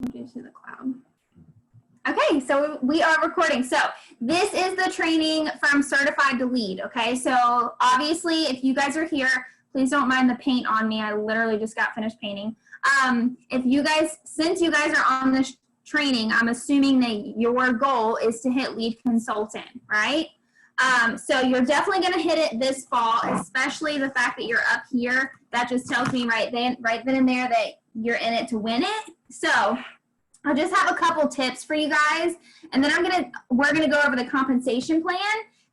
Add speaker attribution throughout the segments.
Speaker 1: To the cloud. Okay, so we are recording. So this is the training from Certified to Lead. Okay, so obviously if you guys are here, please don't mind the paint on me. I literally just got finished painting. Since you guys are on this training, I'm assuming that your goal is to hit lead consultant, right? So you're definitely going to hit it this fall, especially the fact that you're up here. That just tells me right then and there that you're in it to win it. So I just have a couple tips for you guys, and then we're gonna go over the compensation plan,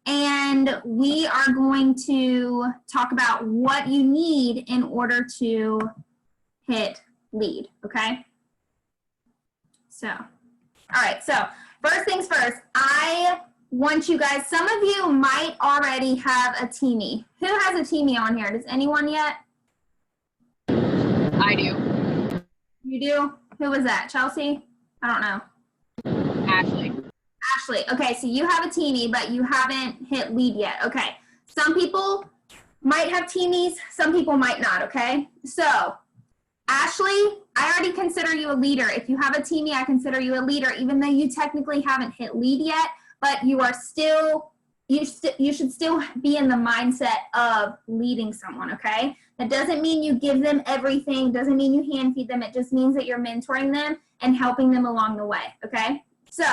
Speaker 1: and we are going to talk about what you need in order to hit lead. Okay. So, all right. So first things first, I want you guys. Some of you might already have a Teamee. Who has a Teamee on here? Does anyone yet?
Speaker 2: I do.
Speaker 1: You do? Who was that? Chelsea? I don't know.
Speaker 2: Ashley.
Speaker 1: Ashley. Okay, so you have a Teamee, but you haven't hit lead yet. Okay. Some people might have Teamees. Some people might not, okay? So, Ashley, I already consider you a leader. If you have a Teamee, I consider you a leader, even though you technically haven't hit lead yet, but you are still, you should still be in the mindset of leading someone, okay? That doesn't mean you give them everything, doesn't mean you hand feed them. It just means that you're mentoring them and helping them along the way, okay? So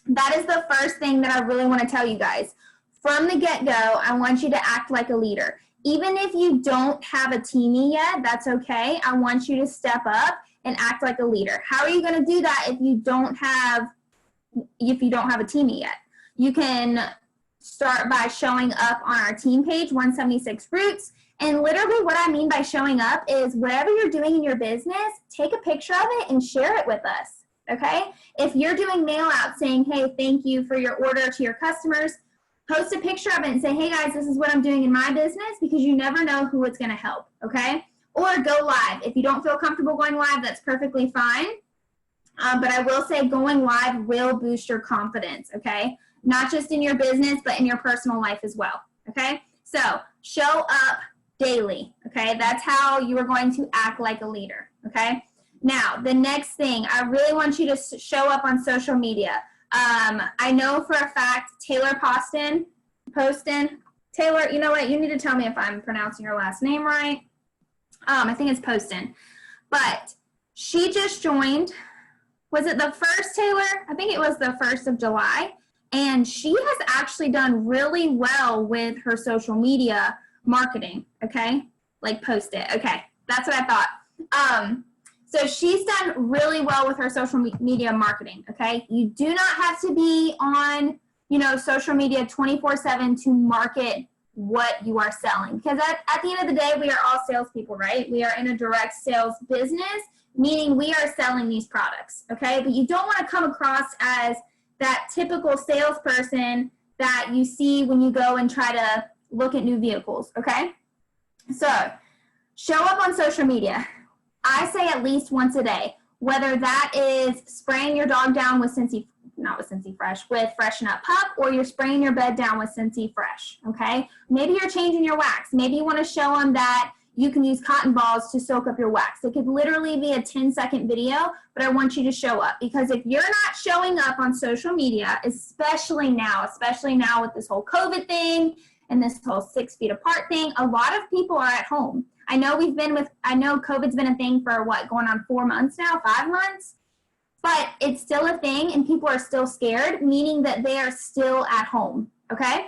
Speaker 1: that is the first thing that I really want to tell you guys. From the get-go, I want you to act like a leader. Even if you don't have a Teamee yet, that's okay. I want you to step up and act like a leader. How are you going to do that if you don't have a Teamee yet? You can start by showing up on our team page, 176 Roots. And literally what I mean by showing up is whatever you're doing in your business, take a picture of it and share it with us, okay? If you're doing mail out saying, hey, thank you for your order to your customers, post a picture of it and say, hey guys, this is what I'm doing in my business, because you never know who it's gonna help, okay? Or go live. If you don't feel comfortable going live, that's perfectly fine. But I will say going live will boost your confidence, okay? Not just in your business, but in your personal life as well, okay? So show up daily, okay? That's how you are going to act like a leader, okay? Now, the next thing, I really want you to show up on social media. I know for a fact Taylor Poston, Taylor, you know what? You need to tell me if I'm pronouncing her last name right. I think it's Poston. But she just joined. Was it the first, Taylor? I think it was the 1st of July. And she has actually done really well with her social media marketing, okay? Like post it, okay. That's what I thought. So she's done really well with her social media marketing, okay? You do not have to be on, social media 24/7 to market what you are selling. Because at the end of the day, we are all salespeople, right? We are in a direct sales business, meaning we are selling these products, okay? But you don't want to come across as that typical salesperson that you see when you go and try to look at new vehicles, okay? So show up on social media. I say at least once a day, whether that is spraying your dog down with with Freshen Up Pup, or you're spraying your bed down with Scentsy Fresh, okay? Maybe you're changing your wax. Maybe you want to show them that you can use cotton balls to soak up your wax. It could literally be a 10-second video, but I want you to show up, because if you're not showing up on social media, especially now with this whole COVID thing and this whole 6 feet apart thing, a lot of people are at home. I know COVID's been a thing for going on 4 months now, 5 months, but it's still a thing and people are still scared, meaning that they are still at home, okay?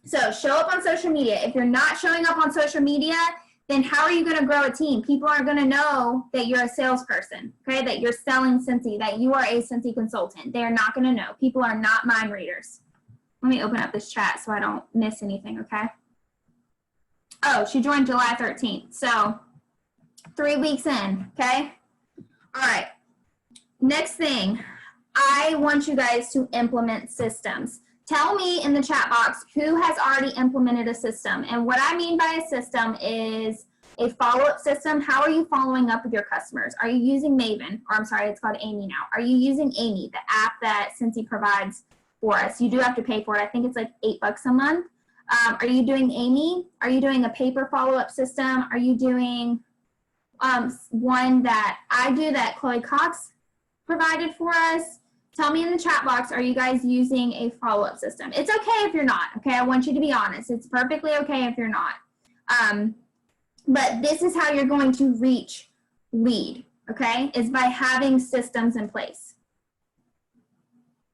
Speaker 1: So show up on social media. If you're not showing up on social media, then how are you going to grow a team? People aren't going to know that you're a salesperson, okay, that you're selling Scentsy, that you are a Scentsy consultant. They're not going to know. People are not mind readers. Let me open up this chat so I don't miss anything, okay? Oh, she joined July 13th, so 3 weeks in, okay? All right, next thing, I want you guys to implement systems. Tell me in the chat box who has already implemented a system. And what I mean by a system is a follow-up system. How are you following up with your customers? Are you using Maven? Or I'm sorry, it's called Amy now. Are you using Amy, the app that Scentsy provides for us? You do have to pay for it. I think it's like $8 a month. Are you doing Amy? Are you doing a paper follow-up system? Are you doing one that I do that Chloe Cox provided for us? Tell me in the chat box, are you guys using a follow-up system? It's okay if you're not, okay? I want you to be honest. It's perfectly okay if you're not. But this is how you're going to reach lead, okay? Is by having systems in place.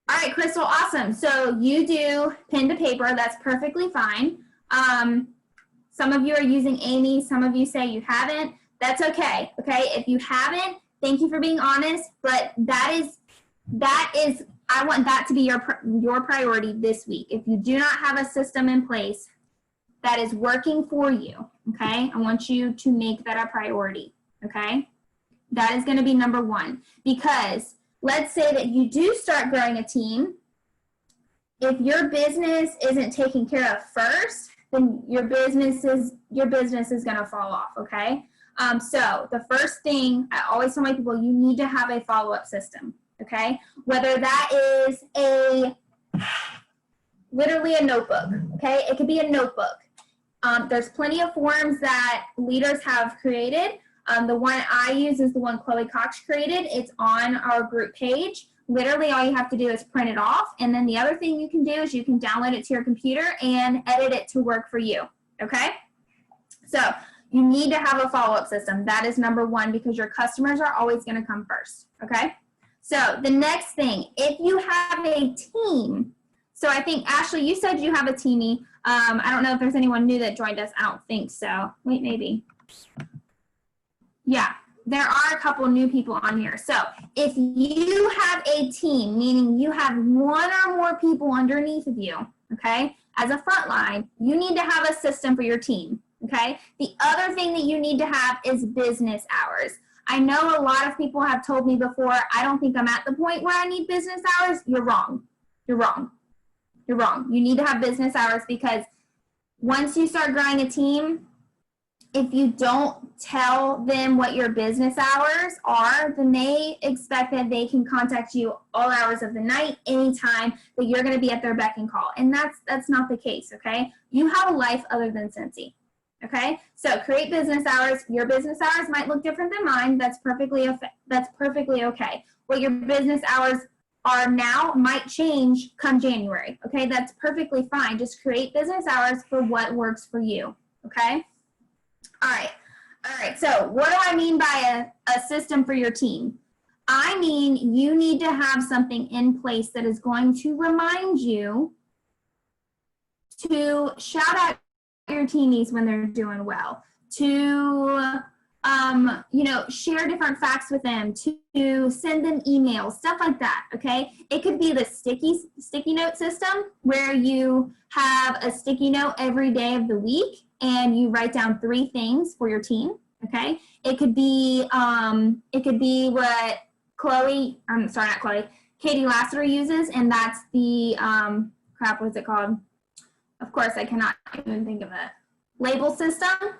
Speaker 1: All right, Crystal, awesome. So you do pen to paper. That's perfectly fine. Some of you are using Amy. Some of you say you haven't. That's okay, okay? If you haven't, thank you for being honest, but that is, I want that to be your priority this week. If you do not have a system in place that is working for you, okay, I want you to make that a priority, okay? That is gonna be number one, because let's say that you do start growing a team. If your business isn't taken care of first, then your business is gonna fall off, okay? So the first thing, I always tell my people, you need to have a follow-up system, okay? Whether that is literally a notebook, okay? It could be a notebook. There's plenty of forms that leaders have created. The one I use is the one Chloe Cox created. It's on our group page. Literally all you have to do is print it off. And then the other thing you can do is you can download it to your computer and edit it to work for you, okay? So you need to have a follow-up system. That is number one, because your customers are always gonna come first, okay? So the next thing, if you have a team, so I think, Ashley, you said you have a teamie. I don't know if there's anyone new that joined us. I don't think so. Wait, maybe. Yeah, there are a couple new people on here. So if you have a team, meaning you have one or more people underneath of you, okay, as a frontline, you need to have a system for your team, okay? The other thing that you need to have is business hours. I know a lot of people have told me before, I don't think I'm at the point where I need business hours. You're wrong. You're wrong. You're wrong. You need to have business hours, because once you start growing a team, if you don't tell them what your business hours are, then they expect that they can contact you all hours of the night, anytime, that you're going to be at their beck and call. And that's not the case, okay? You have a life other than Cincy, okay? So create business hours. Your business hours might look different than mine. That's perfectly okay. What your business hours are now might change come January, okay? That's perfectly fine. Just create business hours for what works for you, okay? All right, so what do I mean by a system for your team? I mean, you need to have something in place that is going to remind you to shout out your teamies when they're doing well, to share different facts with them, to send them emails, stuff like that, okay? It could be the sticky note system, where you have a sticky note every day of the week and you write down 3 things for your team, okay? It could be what Katie Lassiter uses, and that's the, what's it called? Of course, I cannot even think of it. Label system.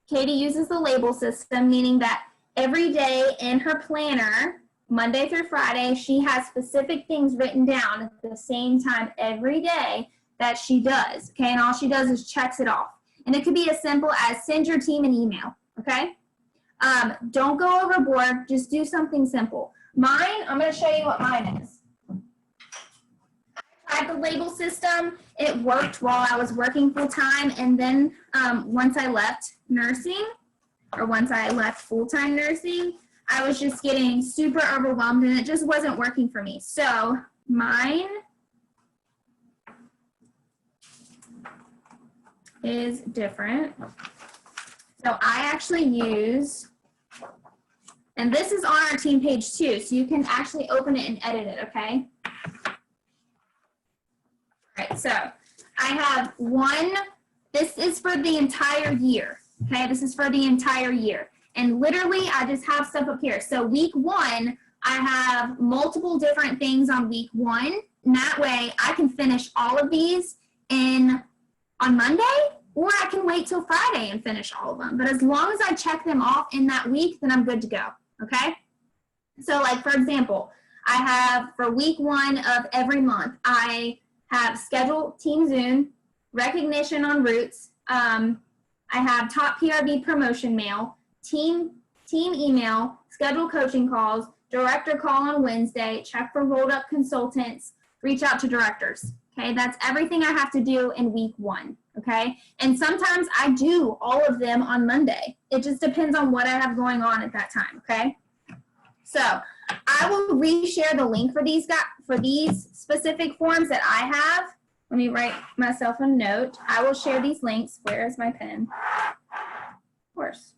Speaker 1: Katie uses the label system, meaning that every day in her planner, Monday through Friday, she has specific things written down at the same time every day that she does, okay? And all she does is checks it off. And it could be as simple as send your team an email, okay? Don't go overboard, just do something simple. Mine, I'm gonna show you what mine is. I tried the label system. It worked while I was working full time, and then once I left nursing, or once I left full-time nursing, I was just getting super overwhelmed and it just wasn't working for me. So mine is different. So I actually use, and this is on our team page too, so you can actually open it and edit it, okay? All right, so I have one, this is for the entire year, okay? This is for the entire year. And literally, I just have stuff up here. So week 1, I have multiple different things on week 1. And that way, I can finish all of these on Monday, or I can wait till Friday and finish all of them. But as long as I check them off in that week, then I'm good to go, okay? So like, for example, I have for week 1 of every month, I have scheduled Team Zoom, recognition on Roots, I have top PRB promotion mail, team email, scheduled coaching calls, director call on Wednesday, check for rolled up consultants, reach out to directors. Okay, that's everything I have to do in week 1. Okay, and sometimes I do all of them on Monday. It just depends on what I have going on at that time. Okay, so I will reshare the link for these specific forms that I have. Let me write myself a note. I will share these links. Where is my pen? Of course.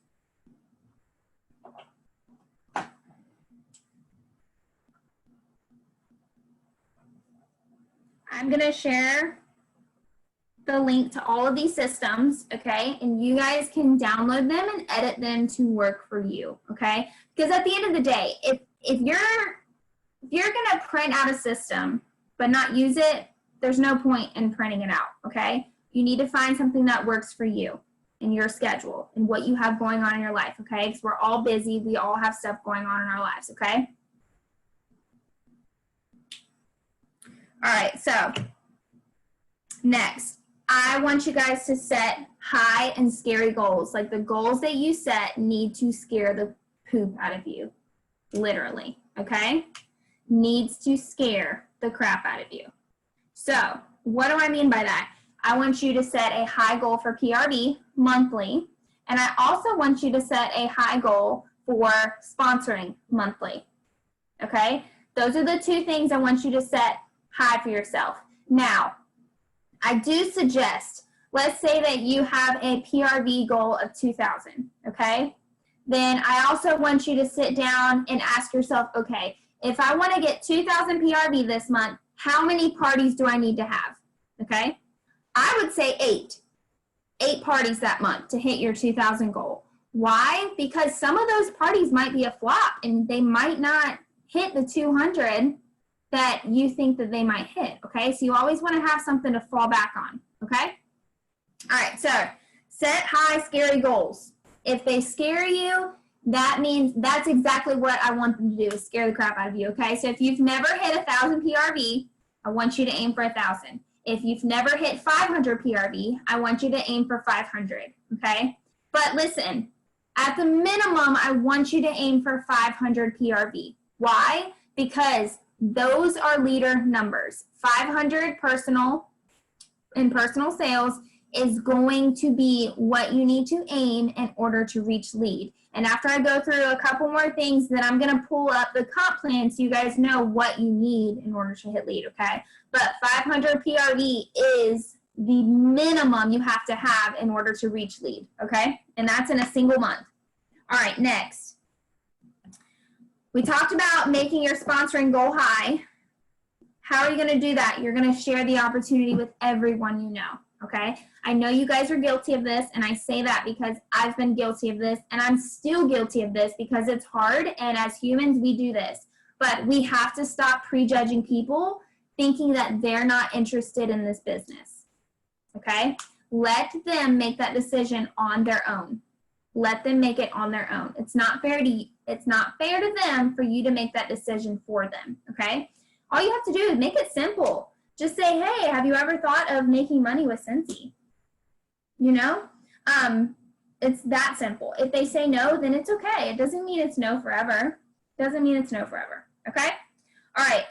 Speaker 1: I'm going to share the link to all of these systems, okay? And you guys can download them and edit them to work for you, okay? Because at the end of the day, if you're going to print out a system but not use it, there's no point in printing it out, okay? You need to find something that works for you and your schedule and what you have going on in your life, okay? Because we're all busy. We all have stuff going on in our lives, okay? All right, so next, I want you guys to set high and scary goals. Like the goals that you set need to scare the poop out of you, literally, okay? Needs to scare the crap out of you. So what do I mean by that? I want you to set a high goal for PRV monthly, and I also want you to set a high goal for sponsoring monthly, okay? Those are the 2 things I want you to set high for yourself. Now, I do suggest, let's say that you have a PRV goal of 2,000, okay? Then I also want you to sit down and ask yourself, okay, if I want to get 2,000 PRV this month, how many parties do I need to have, okay? I would say 8. 8 parties that month to hit your 2,000 goal. Why? Because some of those parties might be a flop and they might not hit the 200 that you think that they might hit, okay? So you always want to have something to fall back on, okay? All right, so set high, scary goals. If they scare you, that means that's exactly what I want them to do, is scare the crap out of you, okay? So if you've never hit 1,000 PRV, I want you to aim for 1,000. If you've never hit 500 PRV, I want you to aim for 500, okay? But listen, at the minimum, I want you to aim for 500 PRV. Why? Because those are leader numbers. 500 personal sales is going to be what you need to aim in order to reach lead. And after I go through a couple more things, then I'm going to pull up the comp plan so you guys know what you need in order to hit lead, okay? But 500 PRV is the minimum you have to have in order to reach lead, okay? And that's in a single month. All right, next. We talked about making your sponsoring goal high. How are you going to do that? You're going to share the opportunity with everyone you know, okay? I know you guys are guilty of this, and I say that because I've been guilty of this, and I'm still guilty of this because it's hard, and as humans, we do this. But we have to stop prejudging people thinking that they're not interested in this business, okay? Let them make that decision on their own. Let them make it on their own. It's not fair to them for you to make that decision for them, okay? All you have to do is make it simple. Just say, hey, have you ever thought of making money with Scentsy? You know, it's that simple. If they say no, then it's okay. It doesn't mean it's no forever. Doesn't mean it's no forever, okay? All right,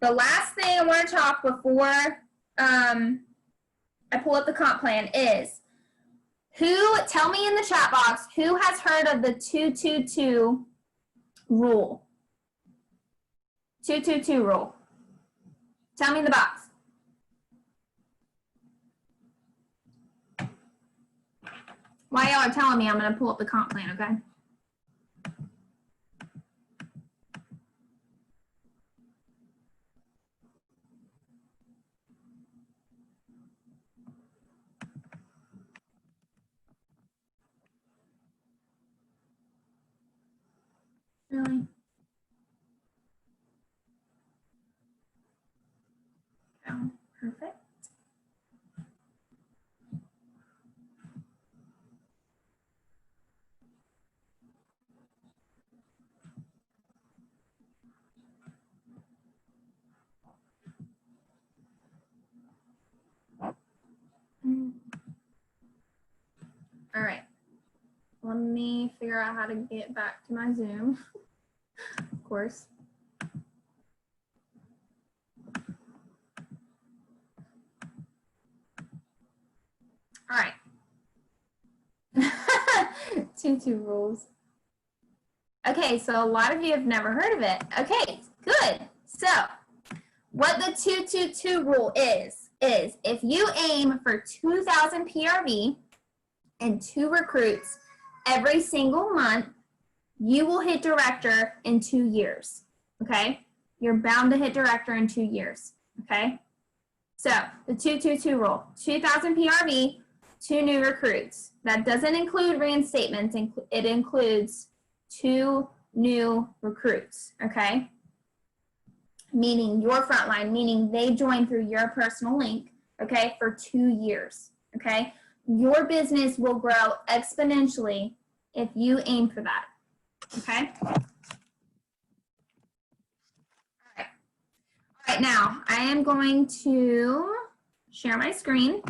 Speaker 1: the last thing I want to talk before I pull up the comp plan is, tell me in the chat box, who has heard of the 222 rule? 222 rule. Tell me in the box. While y'all are telling me, I'm going to pull up the comp plan, okay? Really? Oh, perfect. All right. Let me figure out how to get back to my Zoom. Of course. All right. 2-2 rules. Okay, so a lot of you have never heard of it. Okay, good. So what the 2-2-2 rule is if you aim for 2,000 PRV and 2 recruits every single month, you will hit director in 2 years, okay? You're bound to hit director in 2 years, okay? So the 2-2-2 rule, 2,000 PRV, 2 new recruits. That doesn't include reinstatements. It includes 2 new recruits, okay? Meaning your frontline, meaning they join through your personal link, okay, for 2 years, okay? Your business will grow exponentially if you aim for that, okay? All right, now I am going to share my screen.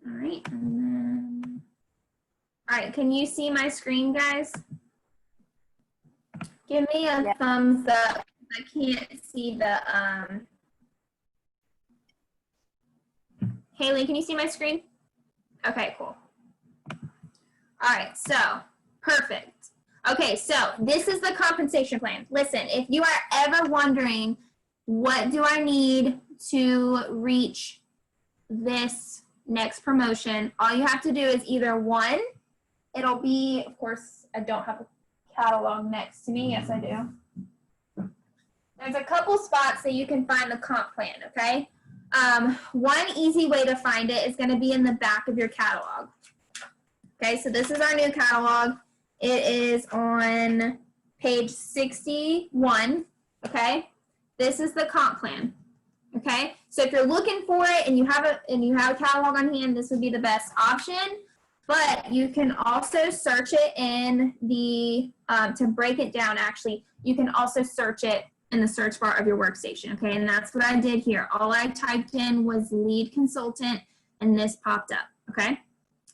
Speaker 1: All right, and then, all right, can you see my screen, guys? Give me a thumbs up. I can't see the, Haley, can you see my screen? Okay, cool. All right, so, perfect. Okay, so this is the compensation plan. Listen, if you are ever wondering, what do I need to reach this next promotion, all you have to do is either one, it'll be, of course, I don't have a catalog next to me. Yes, I do. There's a couple spots that you can find the comp plan, okay? One easy way to find it is going to be in the back of your catalog. Okay, so this is our new catalog. It is on page 61, okay? This is the comp plan. Okay, so if you're looking for it and you have a catalog on hand, this would be the best option. But you can also search it in the to break it down. Actually, you can also search it in the search bar of your workstation. Okay, and that's what I did here. All I typed in was lead consultant, and this popped up. Okay,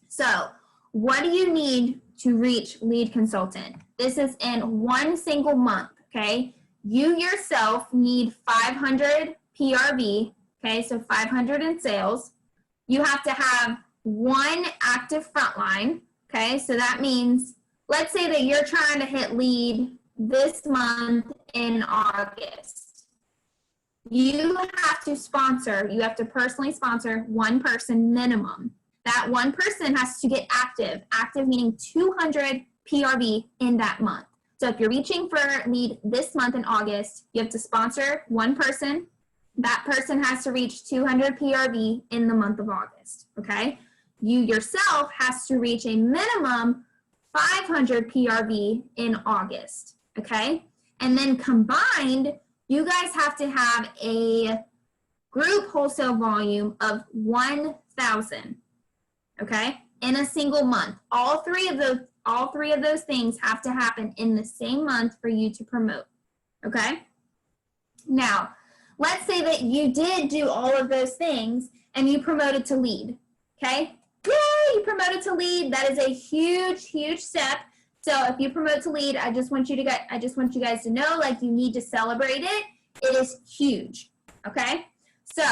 Speaker 1: so what do you need to reach lead consultant? This is in one single month. Okay, you yourself need 500 PRV, okay, so 500 in sales. You have to have 1 active frontline, okay, so that means, let's say that you're trying to hit lead this month in August. You have to personally sponsor 1 person minimum. That 1 person has to get active meaning 200 PRV in that month. So if you're reaching for lead this month in August, you have to sponsor 1 person. That person has to reach 200 PRV in the month of August, okay? You yourself has to reach a minimum 500 PRV in August, okay? And then combined, you guys have to have a group wholesale volume of 1,000, okay? In a single month. All three of those things have to happen in the same month for you to promote, okay? Now, let's say that you did do all of those things and you promoted to lead, okay? Yay, you promoted to lead. That is a huge, huge step. So if you promote to lead, I just want you guys to know, like, you need to celebrate it. It is huge, okay? So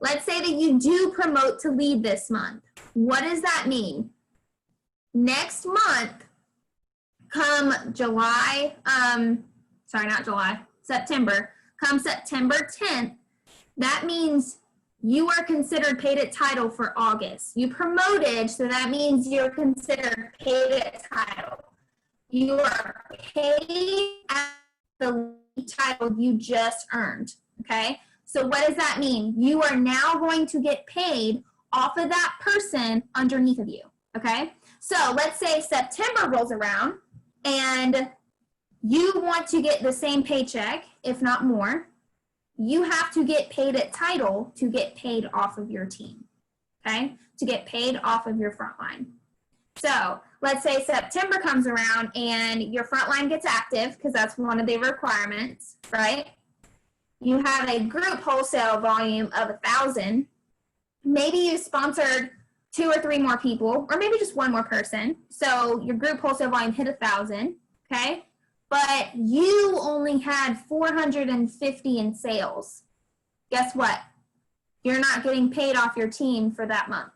Speaker 1: let's say that you do promote to lead this month. What does that mean? Next month, come September, come September 10th, that means you are considered paid at title for August. You promoted, so that means you're considered paid at title. You are paid at the title you just earned, okay? So what does that mean? You are now going to get paid off of that person underneath of you, okay? So let's say September rolls around and you want to get the same paycheck, if not more. You have to get paid at title to get paid off of your team, okay? To get paid off of your frontline. So let's say September comes around and your frontline gets active, because that's one of the requirements, right? You have a group wholesale volume of 1,000, maybe you sponsored 2 or 3 more people, or maybe just one more person. So your group wholesale volume hit 1,000, okay? But you only had 450 in sales. Guess what? You're not getting paid off your team for that month.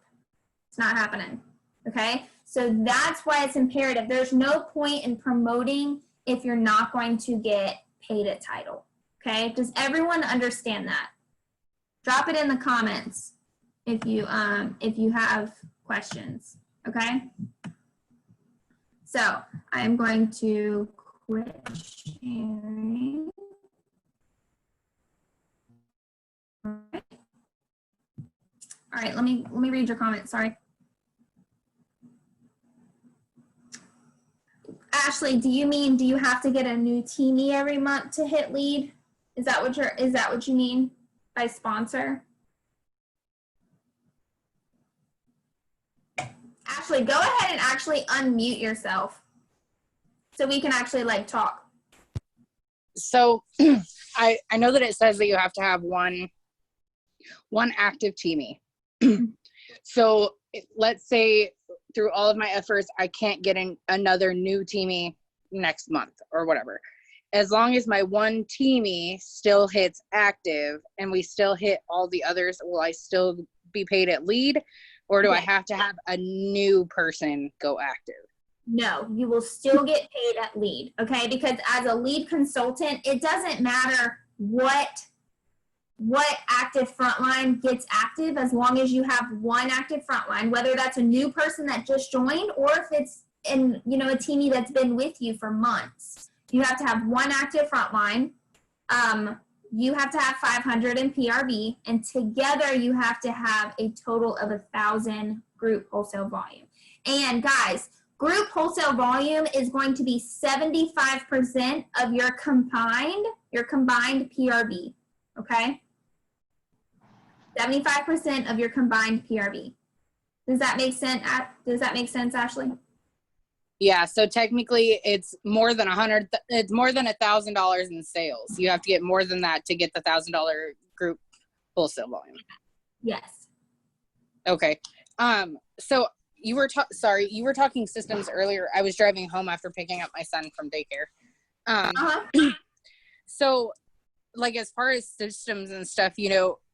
Speaker 1: It's not happening, okay? So that's why it's imperative. There's no point in promoting if you're not going to get paid at title, okay? Does everyone understand that? Drop it in the comments if you have questions, okay? So I am going to quit sharing. All right, let me read your comments, sorry. Ashley, do you have to get a new teamie every month to hit lead? Is that what you mean by sponsor? Ashley, go ahead and actually unmute yourself so we can actually like talk.
Speaker 2: So I know that it says that you have to have one active teamie. So let's say through all of my efforts, I can't get another new teamie next month or whatever. As long as my one teamie still hits active and we still hit all the others, will I still be paid at lead, or do I have to have a new person go active?
Speaker 1: No, you will still get paid at lead, okay? Because as a lead consultant, it doesn't matter what active frontline gets active, as long as you have one active frontline, whether that's a new person that just joined or if it's in, a teamie that's been with you for months. You have to have one active frontline. You have to have 500 in PRV, and together you have to have a total of 1,000 group wholesale volume. And guys, group wholesale volume is going to be 75% of your combined PRV, okay? 75% of your combined PRV. Does that make sense? Ashley?
Speaker 2: Yeah. So technically, it's more than It's more than $1,000 in sales. You have to get more than that to get the $1,000 group wholesale volume.
Speaker 1: Yes.
Speaker 2: Okay. So you were talking systems earlier. I was driving home after picking up my son from daycare. So, like, as far as systems and stuff,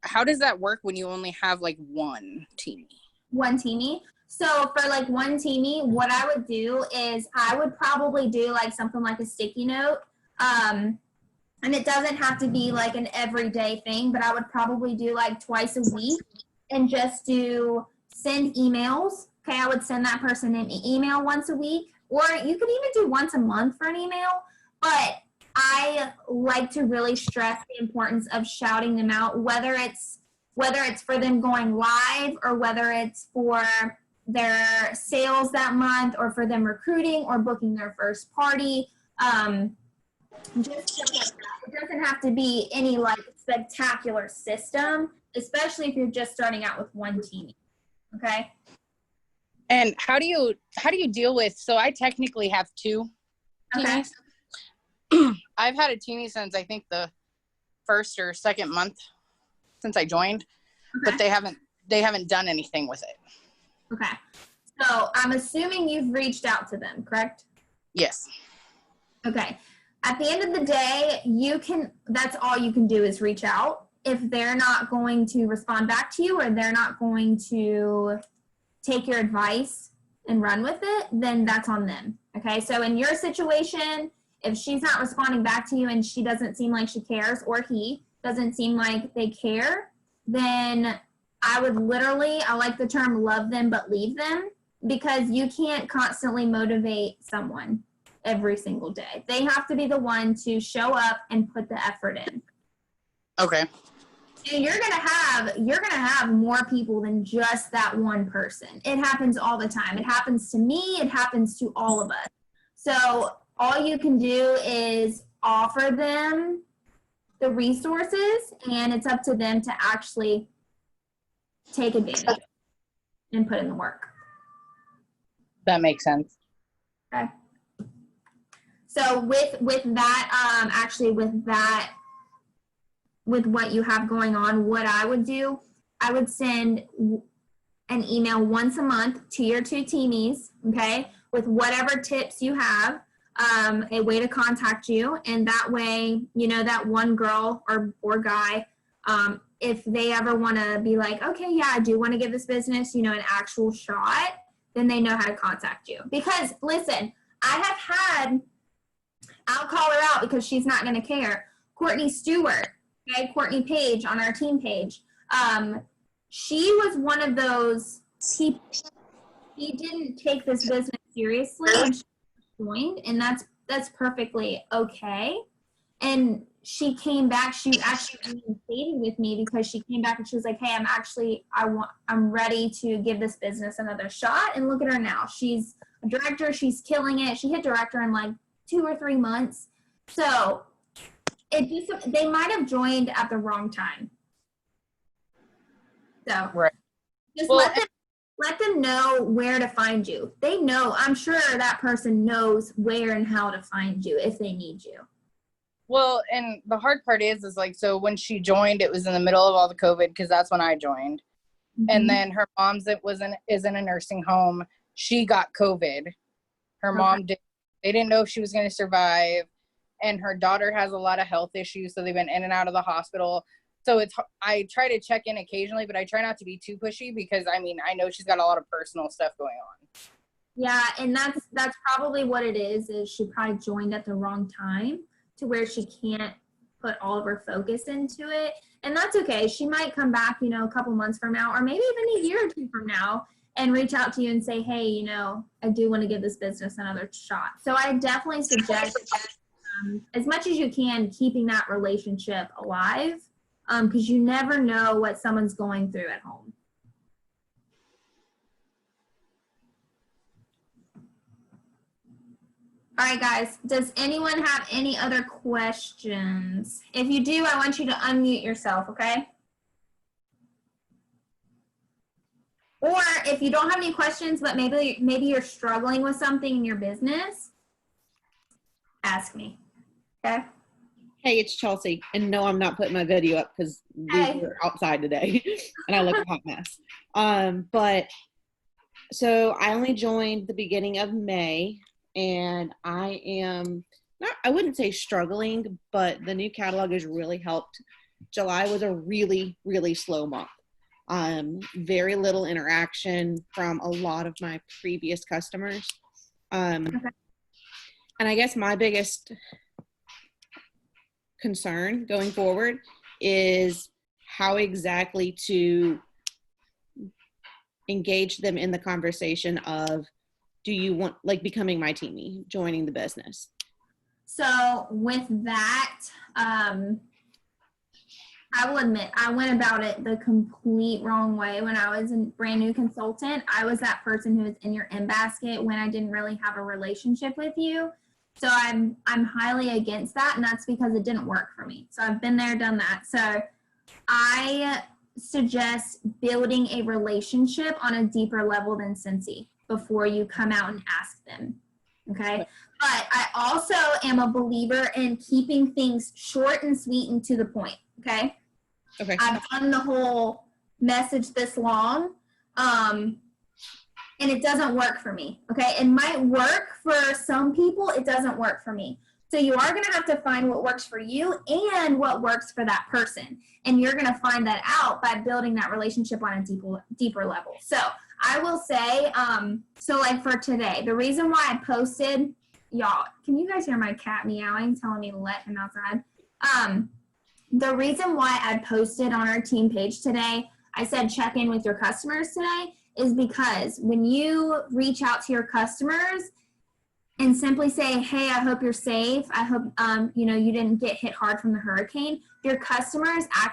Speaker 2: how does that work when you only have like one teamie?
Speaker 1: One teamie. So for like one teamie, what I would do is I would probably do like something like a sticky note. And it doesn't have to be like an everyday thing, but I would probably do like twice a week and just send emails. Okay, I would send that person an email once a week, or you could even do once a month for an email. But I like to really stress the importance of shouting them out, whether it's for them going live or whether it's for their sales that month or for them recruiting or booking their first party. Just stuff like that. It doesn't have to be any like spectacular system, especially if you're just starting out with one team. Okay.
Speaker 2: And how do you deal with, so I technically have two teamies. Okay. I've had a teamie since I think the first or second month since I joined, but they haven't done anything with it.
Speaker 1: Okay. So I'm assuming you've reached out to them, correct?
Speaker 2: Yes.
Speaker 1: Okay. At the end of the day, that's all you can do is reach out. If they're not going to respond back to you or they're not going to take your advice and run with it, then that's on them. Okay. So in your situation, if she's not responding back to you and she doesn't seem like she cares, or he doesn't seem like they care, then I like the term love them but leave them, because you can't constantly motivate someone every single day. They have to be the one to show up and put the effort in.
Speaker 2: Okay.
Speaker 1: And you're gonna have more people than just that one person. It happens all the time. It happens to me. It happens to all of us. So all you can do is offer them the resources, and it's up to them to actually take advantage and put in the work.
Speaker 2: That makes sense.
Speaker 1: Okay. So with that, with what you have going on, what I would do I would send an email once a month to your 2 teamies, okay, with whatever tips you have, a way to contact you. And that way, you know, that one girl or guy, if they ever want to be like, okay, yeah, I do want to give this business, you know, an actual shot, then they know how to contact you. Because listen, I'll call her out because she's not going to care. Courtney Stewart, okay, Courtney Page on our team page. She was one of those people. She didn't take this business seriously when she joined, and that's perfectly okay. And she came back. She actually reinstated with me because she came back and she was like, "Hey, I'm ready to give this business another shot." And look at her now. She's a director. She's killing it. She hit director in like 2 or 3 months. So they might have joined at the wrong time. So
Speaker 2: Right.
Speaker 1: just
Speaker 2: Well,
Speaker 1: let them know where to find you. They know, I'm sure that person knows where and how to find you if they need you.
Speaker 2: Well, and the hard part is like, so when she joined, it was in the middle of all the COVID, because that's when I joined.
Speaker 1: Mm-hmm.
Speaker 2: And then her mom's is in a nursing home. She got COVID. Her mom did. They didn't know if she was going to survive. And her daughter has a lot of health issues, so they've been in and out of the hospital. So I try to check in occasionally, but I try not to be too pushy because, I mean, I know she's got a lot of personal stuff going on.
Speaker 1: Yeah, and that's probably what it is she probably joined at the wrong time to where she can't put all of her focus into it. And that's okay. She might come back, you know, a couple months from now, or maybe even a year or 2 from now, and reach out to you and say, hey, you know, I do want to give this business another shot. So I definitely suggest, as much as you can, keeping that relationship alive, because you never know what someone's going through at home. All right, guys, does anyone have any other questions? If you do, I want you to unmute yourself, okay? Or if you don't have any questions, but maybe you're struggling with something in your business, ask me, okay?
Speaker 3: Hey, it's Chelsea. And no, I'm not putting my video up because we were outside today and I look a hot mess. But so I only joined the beginning of May, and I am I wouldn't say struggling, but the new catalog has really helped. July was a really, really slow month. Very little interaction from a lot of my previous customers. And I guess my biggest concern going forward is how exactly to engage them in the conversation of, do you want, like, becoming my teamie, joining the business?
Speaker 1: So with that, I will admit I went about it the complete wrong way when I was a brand new consultant. I was that person who was in your in basket when I didn't really have a relationship with you. So I'm highly against that, and that's because it didn't work for me. So I've been there, done that. So I suggest building a relationship on a deeper level than Cincy before you come out and ask them, okay? But I also am a believer in keeping things short and sweet and to the point, okay?
Speaker 3: Okay.
Speaker 1: I've done the whole message this long, and it doesn't work for me, okay? It might work for some people, it doesn't work for me. So you are gonna have to find what works for you and what works for that person. And you're gonna find that out by building that relationship on a deeper level. So I will say, so like for today, the reason why I posted, y'all, can you guys hear my cat meowing, telling me to let him outside? The reason why I posted on our team page today, I said check in with your customers today, is because when you reach out to your customers and simply say, hey, I hope you're safe, I hope you know, you didn't get hit hard from the hurricane, your customers are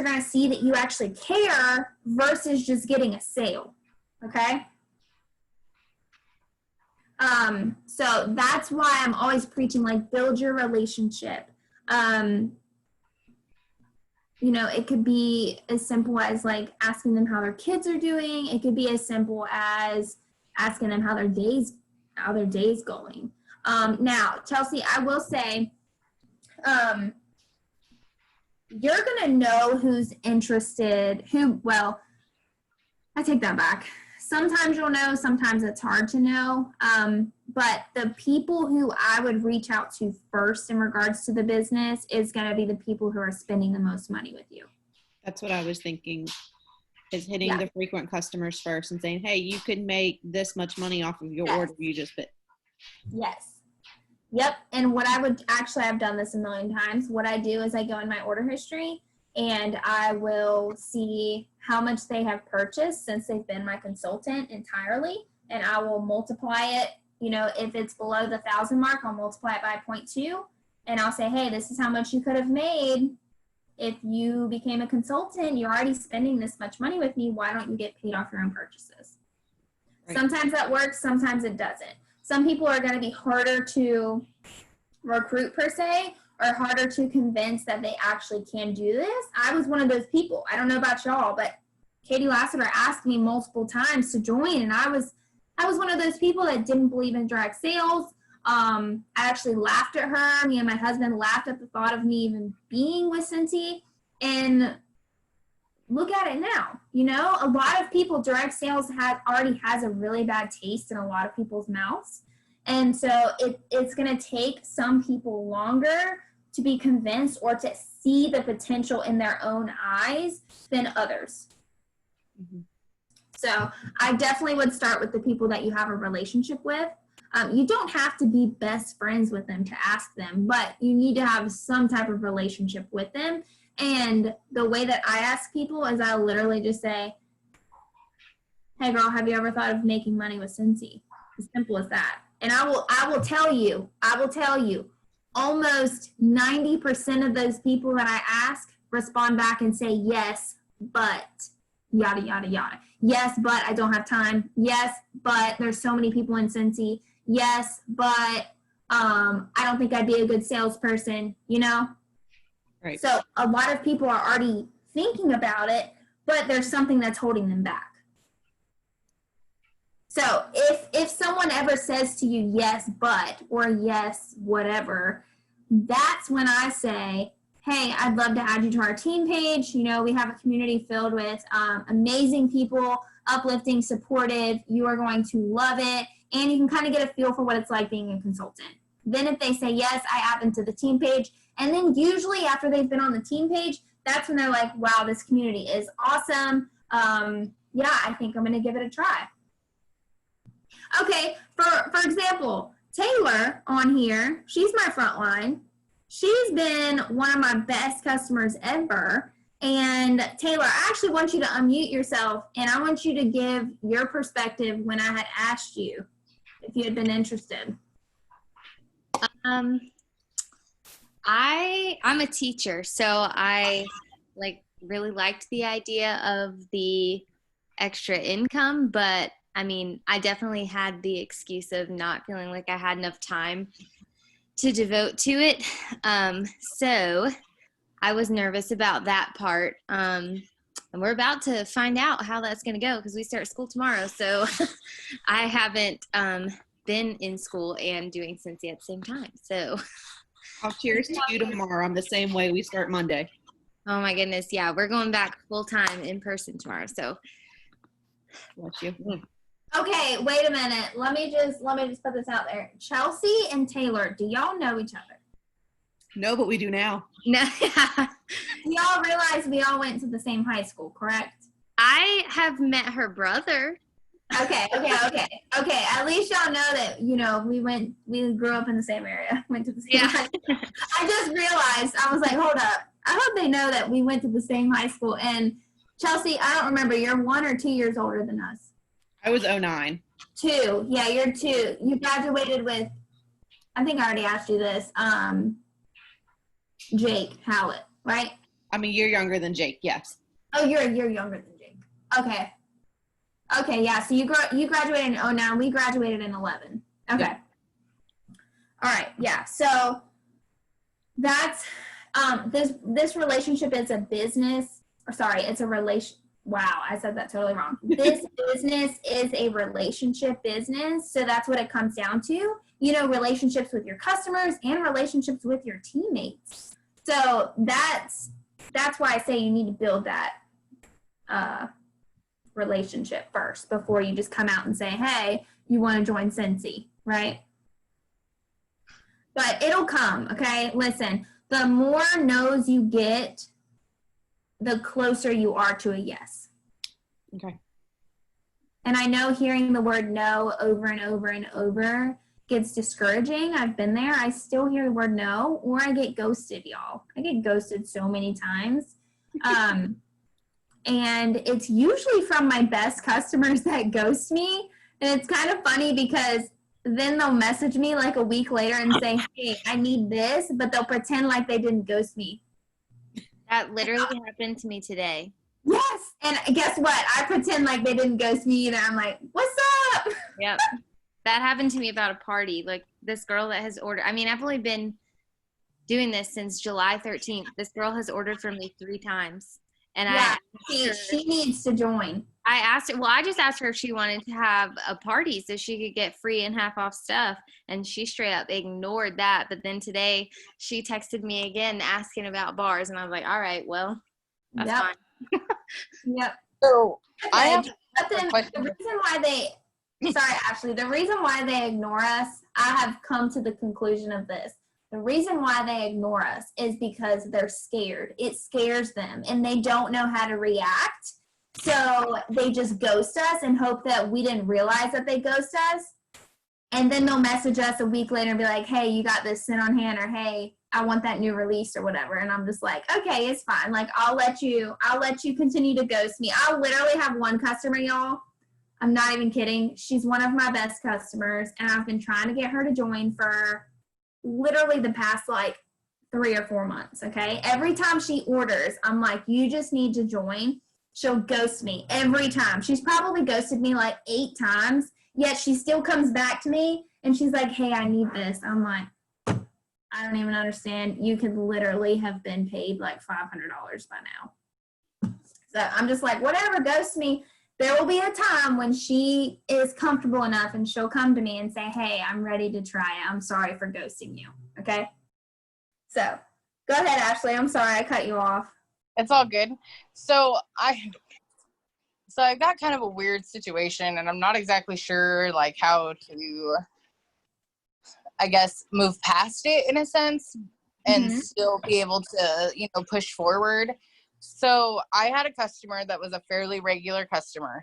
Speaker 1: going to see that you actually care versus just getting a sale, okay? So that's why I'm always preaching, like, build your relationship. You know, it could be as simple as like asking them how their kids are doing. It could be as simple as asking them how their day's going. Now, Chelsea, I will say, you're going to know who's interested, well, I take that back. Sometimes you'll know, sometimes it's hard to know. But the people who I would reach out to first in regards to the business is going to be the people who are spending the most money with you.
Speaker 3: That's what I was thinking, is hitting the frequent customers first and saying, hey, you could make this much money off of your order you just put.
Speaker 1: Yes. Yep. And what I would actually, I've done this a million times. What I do is I go in my order history and I will see how much they have purchased since they've been my consultant entirely. And I will multiply it. You know, if it's below the 1,000 mark, I'll multiply it by 0.2. And I'll say, hey, this is how much you could have made if you became a consultant. You're already spending this much money with me. Why don't you get paid off your own purchases? Right. Sometimes that works. Sometimes it doesn't. Some people are going to be harder to recruit per se, or harder to convince that they actually can do this. I was one of those people. I don't know about y'all, but Katie Lassiter asked me multiple times to join, and I was one of those people that didn't believe in direct sales. I actually laughed at her. Me and my husband laughed at the thought of me even being with Cincy. And look at it now. You know, a lot of people, direct sales already has a really bad taste in a lot of people's mouths. And so it's going to take some people longer to be convinced or to see the potential in their own eyes than others. Mm-hmm. So I definitely would start with the people that you have a relationship with. You don't have to be best friends with them to ask them, but you need to have some type of relationship with them. And the way that I ask people is I literally just say, hey girl, have you ever thought of making money with Cincy? As simple as that. And I will tell you, almost 90% of those people that I ask respond back and say, yes, but yada, yada, yada. Yes, but I don't have time. Yes, but there's so many people in Cincy. Yes, but I don't think I'd be a good salesperson, you know?
Speaker 3: Right.
Speaker 1: So a lot of people are already thinking about it, but there's something that's holding them back. So if someone ever says to you, yes, but, or yes, whatever, that's when I say, hey, I'd love to add you to our team page. You know, we have a community filled with amazing people, uplifting, supportive. You are going to love it. And you can kind of get a feel for what it's like being a consultant. Then if they say, yes, I add them to the team page. And then usually after they've been on the team page, that's when they're like, wow, this community is awesome. Yeah, I think I'm going to give it a try. Okay, for example, Taylor on here, she's my front line. She's been one of my best customers ever. And Taylor, I actually want you to unmute yourself, and I want you to give your perspective when I had asked you if you had been interested.
Speaker 4: I'm a teacher, so I really liked the idea of the extra income, but I mean, I definitely had the excuse of not feeling like I had enough time to devote to it. So I was nervous about that part. And we're about to find out how that's going to go because we start school tomorrow. So I haven't been in school and doing Cincy at the same time. So
Speaker 3: I'll cheers to you tomorrow. I'm the same way. We start Monday.
Speaker 4: Oh my goodness. Yeah. We're going back full time in person tomorrow. So
Speaker 3: bless you.
Speaker 1: Okay, wait a minute. Let me just put this out there. Chelsea and Taylor, do y'all know each other?
Speaker 3: No, but we do now.
Speaker 4: No.
Speaker 1: Y'all realize we all went to the same high school, correct?
Speaker 4: I have met her brother.
Speaker 1: Okay. At least y'all know that, you know, we grew up in the same area, went to the same high school. I just realized, I was like, hold up. I hope they know that we went to the same high school. And Chelsea, I don't remember, you're 1 or 2 years older than us.
Speaker 3: I was 09.
Speaker 1: 2. Yeah, you're 2. You graduated with, I think I already asked you this, Jake Howlett, right?
Speaker 3: I'm a year younger than Jake, yes.
Speaker 1: Oh, you're a year younger than Jake. Okay. Okay, yeah, so you graduated in 09. We graduated in 11. Okay. Yeah. All right, yeah. So that's, this relationship is a business, it's a relation. Wow, I said that totally wrong. This business is a relationship business, so that's what it comes down to. You know, relationships with your customers and relationships with your teammates. So that's that's why I say you need to build that relationship first before you just come out and say, hey, you want to join Scentsy, right? But it'll come, okay? Listen, the more no's you get, the closer you are to a yes.
Speaker 3: Okay.
Speaker 1: And I know hearing the word no over and over and over gets discouraging. I've been there. I still hear the word no, or I get ghosted, y'all. I get ghosted so many times. And it's usually from my best customers that ghost me. And it's kind of funny because then they'll message me like a week later and say, hey, I need this, but they'll pretend like they didn't ghost me.
Speaker 4: That literally happened to me today.
Speaker 1: Yes. And guess what? I pretend like they didn't ghost me either. I'm like, what's up?
Speaker 4: Yep. That happened to me about a party. Like this girl that has ordered, I mean, I've only been doing this since July 13th. This girl has ordered from me 3 times. And
Speaker 1: Yeah, she needs to join.
Speaker 4: I asked her, well, I just asked her if she wanted to have a party so she could get free and half off stuff. And she straight up ignored that. But then today she texted me again asking about bars. And I was like, all right, well, that's
Speaker 1: Yep.
Speaker 4: fine.
Speaker 1: Yep.
Speaker 2: So I have
Speaker 1: But then
Speaker 2: a question.
Speaker 1: the reason why sorry, Ashley, the reason why they ignore us, I have come to the conclusion of this. The reason why they ignore us is because they're scared. It scares them and they don't know how to react. So they just ghost us and hope that we didn't realize that they ghost us. And then they'll message us a week later and be like, hey, you got this sent on hand, or hey, I want that new release or whatever. And I'm just like, okay, it's fine. Like, I'll let you continue to ghost me. I literally have one customer, y'all. I'm not even kidding. She's one of my best customers, and I've been trying to get her to join for literally the past like 3 or 4 months, okay? Every time she orders, I'm like, you just need to join. She'll ghost me every time. She's probably ghosted me like 8 times, yet she still comes back to me, and she's like, hey, I need this. I'm like, I don't even understand. You could literally have been paid like $500 by now. So I'm just like, whatever, ghost me. There will be a time when she is comfortable enough and she'll come to me and say, hey, I'm ready to try it. I'm sorry for ghosting you. Okay? So go ahead, Ashley. I'm sorry I cut you off.
Speaker 2: It's all good. So I've got kind of a weird situation, and I'm not exactly sure like how to, I guess, move past it in a sense and still be able to, push forward. So I had a customer that was a fairly regular customer.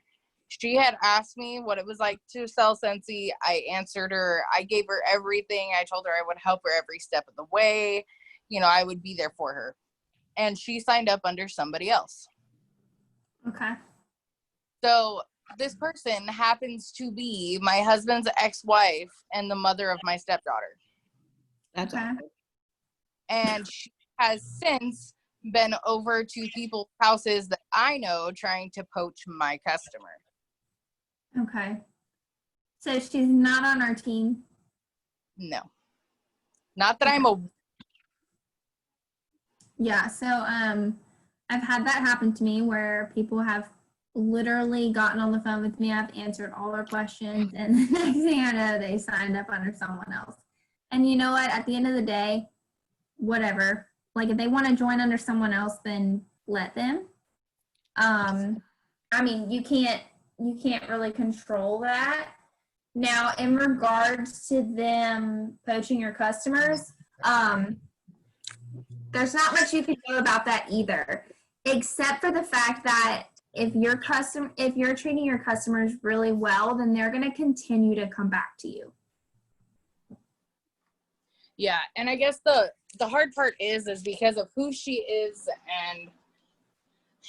Speaker 2: She had asked me what it was like to sell Scentsy. I answered her. I gave her everything. I told her I would help her every step of the way. I would be there for her. And she signed up under somebody else.
Speaker 1: Okay.
Speaker 2: So this person happens to be my husband's ex-wife and the mother of my stepdaughter.
Speaker 3: That's
Speaker 1: Okay.
Speaker 3: awkward.
Speaker 2: And she has since been over to people's houses that I know trying to poach my customer.
Speaker 1: Okay. So she's not on our team.
Speaker 2: No. Not that I'm a...
Speaker 1: Yeah, so I've had that happen to me where people have literally gotten on the phone with me. I've answered all their questions, and the next thing I know, they signed up under someone else. And you know what? At the end of the day, whatever. Like, if they want to join under someone else, then let them. I mean, you can't really control that. Now, in regards to them poaching your customers, there's not much you can do about that either, except for the fact that if you're treating your customers really well, then they're going to continue to come back to you.
Speaker 2: Yeah, and I guess the hard part is because of who she is and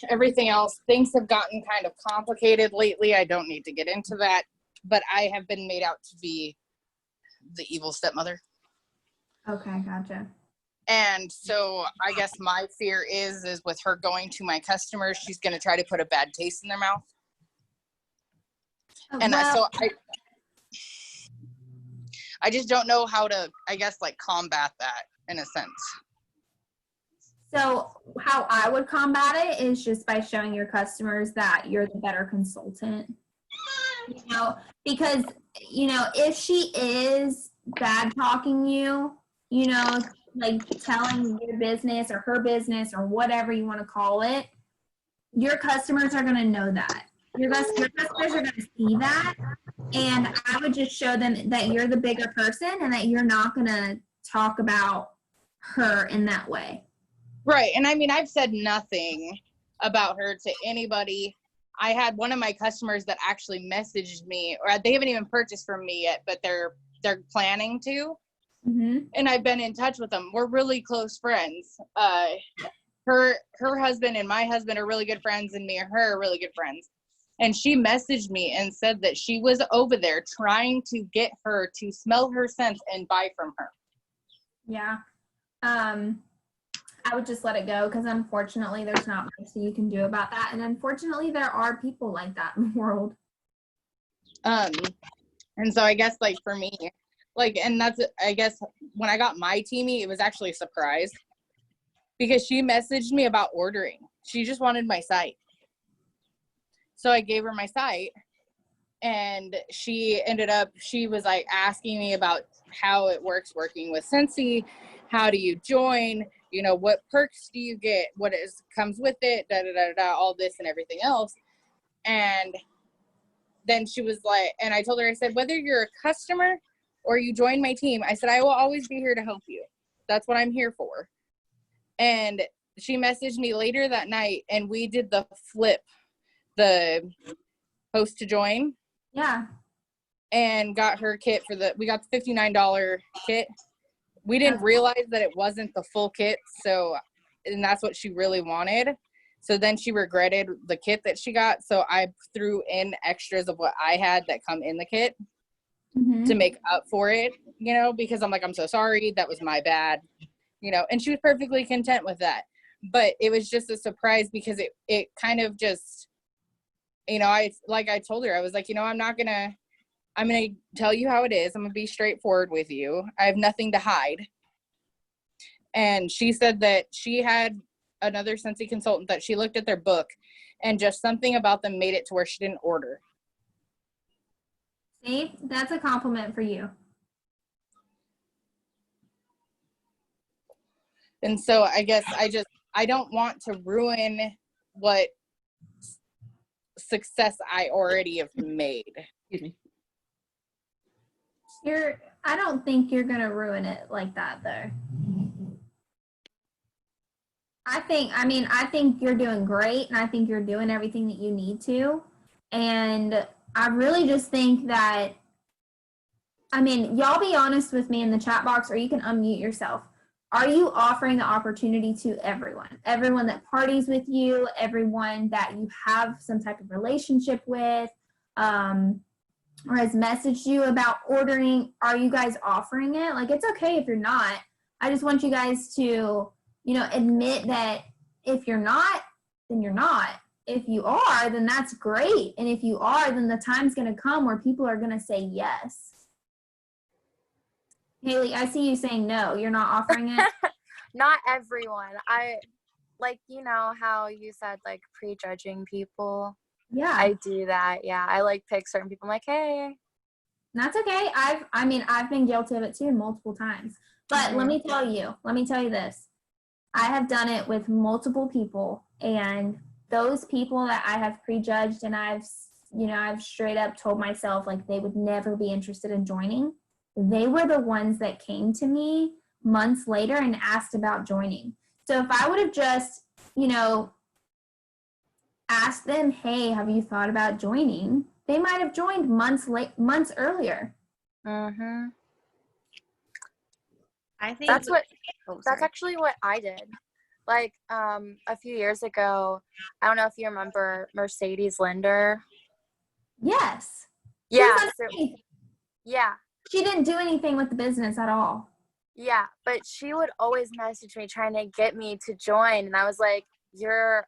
Speaker 2: everything else, things have gotten kind of complicated lately. I don't need to get into that, but I have been made out to be the evil stepmother.
Speaker 1: Okay, gotcha.
Speaker 2: And so I guess my fear is with her going to my customers, she's going to try to put a bad taste in their mouth. And I just don't know how to, I guess, like combat that in a sense.
Speaker 1: So how I would combat it is just by showing your customers that you're the better consultant. Because, if she is bad talking you, like telling your business or her business or whatever you want to call it, your customers are going to know that. Your customers are going to see that. And I would just show them that you're the bigger person and that you're not going to talk about her in that way.
Speaker 2: Right. And I mean, I've said nothing about her to anybody. I had one of my customers that actually messaged me, or they haven't even purchased from me yet, but they're planning to.
Speaker 1: Mm-hmm.
Speaker 2: And I've been in touch with them. We're really close friends. Her husband and my husband are really good friends, and me and her are really good friends. And she messaged me and said that she was over there trying to get her to smell her scent and buy from her.
Speaker 1: Yeah. I would just let it go because unfortunately there's not much that you can do about that. And unfortunately there are people like that in the world.
Speaker 2: And so I guess like for me, like, and that's, I guess when I got my Teamee, it was actually a surprise because she messaged me about ordering. She just wanted my site. So I gave her my site, and she was like asking me about how it works working with Scentsy. How do you join? You know, what perks do you get? What comes with it? All this and everything else. And then she was like, and I told her, I said, whether you're a customer or you join my team, I said, I will always be here to help you. That's what I'm here for. And she messaged me later that night, and we did the flip, the post to join.
Speaker 1: Yeah.
Speaker 2: And got her kit we got the $59 kit. We didn't realize that it wasn't the full kit. So, and that's what she really wanted. So then she regretted the kit that she got. So I threw in extras of what I had that come in the kit to make up for it, you know, because I'm like, I'm so sorry. That was my bad, you know, and she was perfectly content with that. But it was just a surprise because it kind of just, you know, I told her, I was like, you know, I'm going to tell you how it is. I'm going to be straightforward with you. I have nothing to hide. And she said that she had another Scentsy consultant that she looked at their book and just something about them made it to where she didn't order.
Speaker 1: See, that's a compliment for you.
Speaker 2: And so I guess I don't want to ruin what success I already have made.
Speaker 3: Excuse me.
Speaker 1: I don't think you're going to ruin it like that though. I think you're doing great, and I think you're doing everything that you need to. And I really just think that, y'all be honest with me in the chat box, or you can unmute yourself. Are you offering the opportunity to everyone that parties with you, everyone that you have some type of relationship with, or has messaged you about ordering? Are you guys offering it? Like, it's okay if you're not. I just want you guys to, you know, admit that if you're not, then you're not. If you are, then that's great. And if you are, then the time's going to come where people are going to say yes. Haley, I see you saying no. You're not offering it?
Speaker 5: Not everyone. I, like, you know how you said, like, prejudging people?
Speaker 1: Yeah.
Speaker 5: I do that. Yeah. I, like, pick certain people. I'm like, hey.
Speaker 1: That's okay. I've been guilty of it too multiple times. But let me tell you this. I have done it with multiple people, and those people that I have prejudged and I've straight up told myself like they would never be interested in joining, they were the ones that came to me months later and asked about joining. So if I would have just, you know, asked them, hey, have you thought about joining? They might have joined months earlier.
Speaker 5: Mm-hmm.
Speaker 4: I think
Speaker 5: that's actually what I did. Like, a few years ago, I don't know if you remember Mercedes Linder.
Speaker 1: Yes.
Speaker 5: Yeah. Yeah.
Speaker 1: She didn't do anything with the business at all.
Speaker 5: Yeah, but she would always message me trying to get me to join. And I was like, you're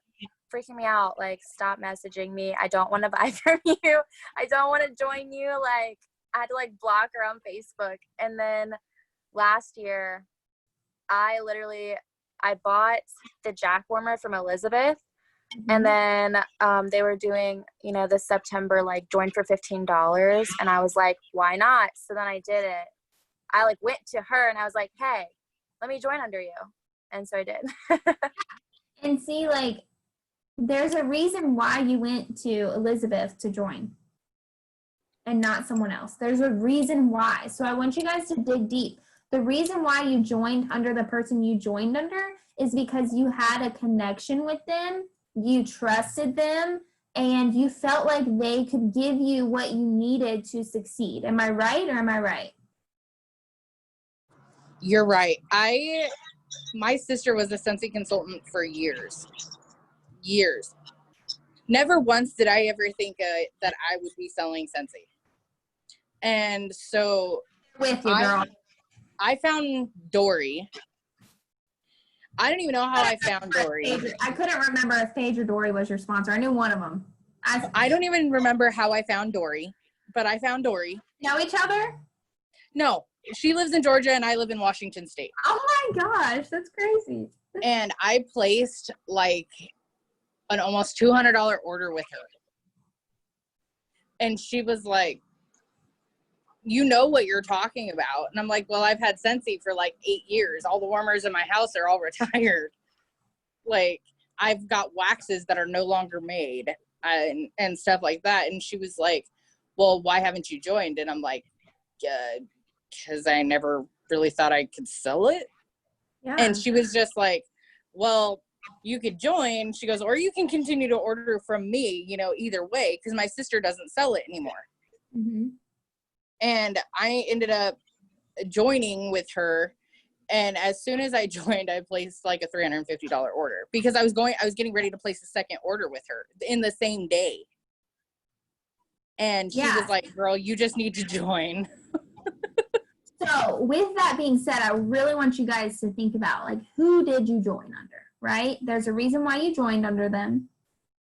Speaker 5: freaking me out. Like, stop messaging me. I don't want to buy from you. I don't want to join you. Like, I had to, like, block her on Facebook. And then last year, I bought the Jack warmer from Elizabeth. And then they were doing, you know, this September, like, join for $15. And I was like, why not? So then I did it. I, like, went to her and I was like, hey, let me join under you. And so I did.
Speaker 1: And see, like, there's a reason why you went to Elizabeth to join and not someone else. There's a reason why. So I want you guys to dig deep. The reason why you joined under the person you joined under is because you had a connection with them, you trusted them, and you felt like they could give you what you needed to succeed. Am I right or am I right?
Speaker 2: You're right. My sister was a Scentsy consultant for years. Never once did I ever think that I would be selling Scentsy. And so
Speaker 1: With you, girl.
Speaker 2: I found Dory. I don't even know how I found Dory.
Speaker 1: I couldn't remember if Paige or Dory was your sponsor. I knew one of them.
Speaker 2: I don't even remember how I found Dory, but I found Dory.
Speaker 1: Know each other?
Speaker 2: No, she lives in Georgia and I live in Washington State.
Speaker 1: Oh my gosh, that's crazy.
Speaker 2: And I placed like an almost $200 order with her. And she was like, you know what you're talking about. And I'm like, well, I've had Scentsy for like 8 years. All the warmers in my house are all retired. Like, I've got waxes that are no longer made and stuff like that. And she was like, well, why haven't you joined? And I'm like, because I never really thought I could sell it.
Speaker 1: Yeah.
Speaker 2: And she was just like, well, you could join. She goes, or you can continue to order from me, you know, either way, because my sister doesn't sell it anymore.
Speaker 1: Mm-hmm.
Speaker 2: And I ended up joining with her. And as soon as I joined, I placed like a $350 order because I was getting ready to place a second order with her in the same day. And she was like, girl, you just need to join.
Speaker 1: So with that being said, I really want you guys to think about, like, who did you join under, right? There's a reason why you joined under them.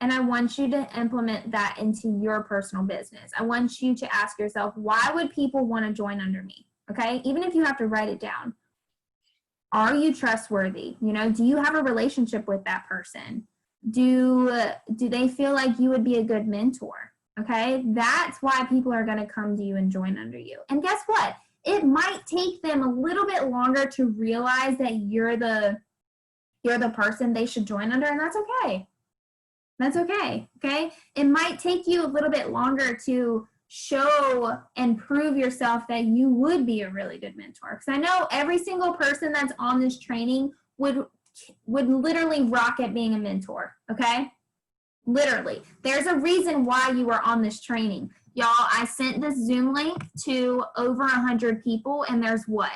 Speaker 1: And I want you to implement that into your personal business. I want you to ask yourself, why would people want to join under me? Okay? Even if you have to write it down. Are you trustworthy? You know, do you have a relationship with that person? Do they feel like you would be a good mentor? Okay? That's why people are going to come to you and join under you. And guess what? It might take them a little bit longer to realize that you're the person they should join under, and that's okay. That's okay, okay? It might take you a little bit longer to show and prove yourself that you would be a really good mentor. Because I know every single person that's on this training would literally rock at being a mentor, okay? Literally. There's a reason why you are on this training. Y'all, I sent this Zoom link to over 100 people, and there's what?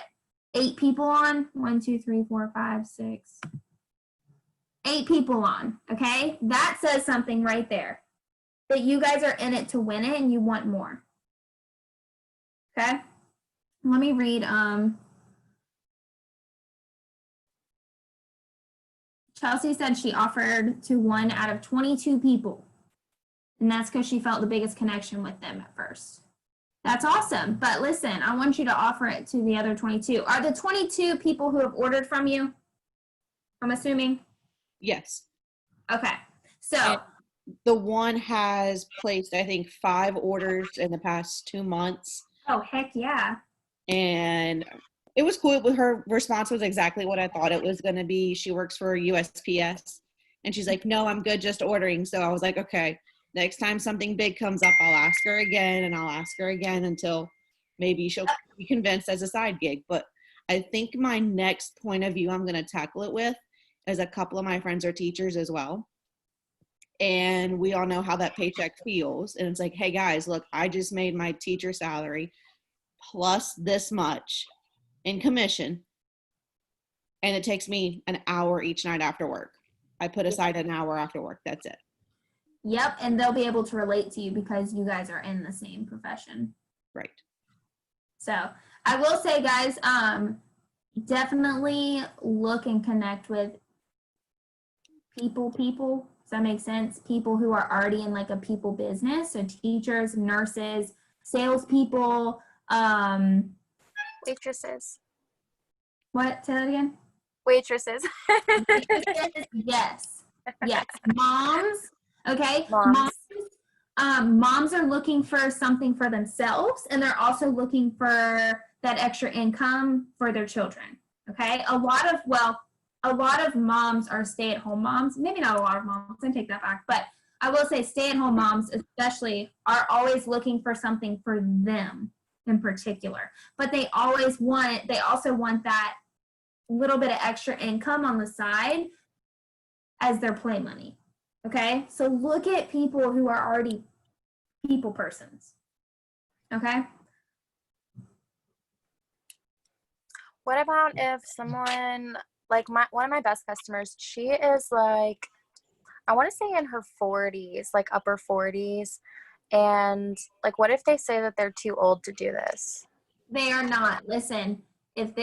Speaker 1: 8 people on? 1, 2, 3, 4, 5, 6. 8 people on, okay? That says something right there. That you guys are in it to win it and you want more. Okay? Let me read. Chelsea said she offered to 1 out of 22 people. And that's because she felt the biggest connection with them at first. That's awesome. But listen, I want you to offer it to the other 22. Are the 22 people who have ordered from you? I'm assuming?
Speaker 3: Yes.
Speaker 1: Okay. So
Speaker 3: the one has placed, I think, 5 orders in the past 2 months.
Speaker 1: oh, heck yeah.
Speaker 3: And it was cool. Her response was exactly what I thought it was going to be. She works for USPS. And she's like, no, I'm good just ordering. So I was like, okay, next time something big comes up, I'll ask her again and I'll ask her again until maybe she'll be convinced as a side gig. But I think my next point of view I'm going to tackle it with is a couple of my friends are teachers as well. And we all know how that paycheck feels. And it's like, hey guys, look, I just made my teacher salary plus this much in commission. And it takes me an hour each night after work. I put aside an hour after work. That's it.
Speaker 1: Yep, and they'll be able to relate to you because you guys are in the same profession.
Speaker 3: Right.
Speaker 1: So I will say, guys, definitely look and connect with people. Does that make sense? People who are already in like a people business. So teachers, nurses, salespeople.
Speaker 5: Waitresses.
Speaker 1: What? Say that again.
Speaker 5: Waitresses.
Speaker 1: Yes. Yes. Moms. Okay.
Speaker 5: Moms.
Speaker 1: Moms are looking for something for themselves, and they're also looking for that extra income for their children. Okay. A lot of moms are stay-at-home moms. Maybe not a lot of moms. I take that back. But I will say stay-at-home moms especially are always looking for something for them in particular. But they also want that little bit of extra income on the side as their play money. Okay? So look at people who are already people persons. Okay?
Speaker 5: What about if someone like one of my best customers, she is like, I want to say in her 40s, like upper 40s, and like what if they say that they're too old to do this?
Speaker 1: They are not. Listen, if